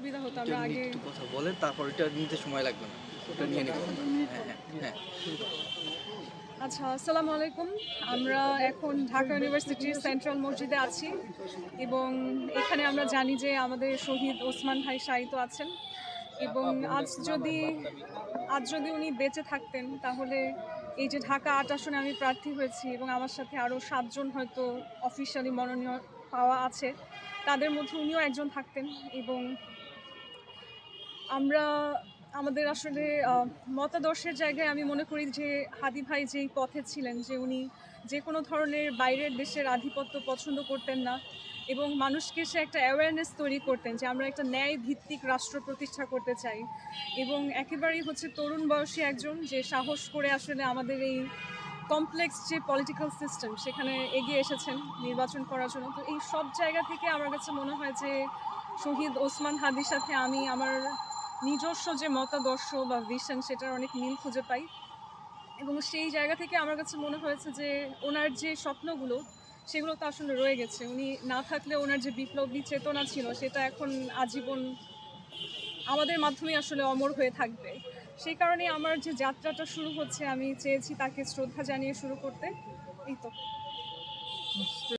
সুবিধা হতো আমরা আগে একটু কথা বলেন, তারপর এটা নিতে সময় লাগবে না, ওটা নিয়ে নেব। হ্যাঁ। আচ্ছা, আসসালামু আলাইকুম। আমরা এখন ঢাকা ইউনিভার্সিটির সেন্ট্রাল মসজিদে আছি এবং এখানে আমরা জানি যে আমাদের শহীদ ওসমান ভাই শায়িত আছেন এবং আজ যদি উনি বেঁচে থাকতেন তাহলে এই যে ঢাকা ৮ আসনে আমি প্রার্থী হয়েছি এবং আমার সাথে আরও ৭ জন হয়তো অফিশিয়ালি মনোনয়ন পাওয়া আছে, তাদের মধ্যে উনিও একজন থাকতেন। এবং আমরা আমাদের আসলে মতাদর্শের জায়গায় আমি মনে করি যে হাদি ভাই যেই পথে ছিলেন, যে উনি যে কোনো ধরনের বাইরের দেশের আধিপত্য পছন্দ করতেন না এবং মানুষকে সে একটা অ্যাওয়ারনেস তৈরি করতেন যে আমরা একটা ন্যায় ভিত্তিক রাষ্ট্র প্রতিষ্ঠা করতে চাই। এবং একেবারেই তরুণ বয়সী একজন যে সাহস করে আসলে আমাদের এই কমপ্লেক্স যে পলিটিক্যাল সিস্টেম সেখানে এগিয়ে এসেছেন নির্বাচন করার জন্য। তো এই সব জায়গা থেকে আমার কাছে মনে হয় যে শহীদ ওসমান হাদির সাথে আমি আমার নিজস্ব যে মতাদর্শ বা ভিশন সেটার অনেক মিল খুঁজে পাই এবং সেই জায়গা থেকে আমার কাছে মনে হয়েছে যে ওনার যে স্বপ্নগুলো সেগুলো তো আসলে রয়ে গেছে। উনি না থাকলে ওনার যে বিপ্লবী চেতনা ছিল সেটা এখন আজীবন আমাদের মাধ্যমে আসলে অমর হয়ে থাকবে। সেই কারণে আমার যে যাত্রাটা শুরু হচ্ছে আমি চেয়েছি তাকে শ্রদ্ধা জানিয়ে শুরু করতে। এই তো।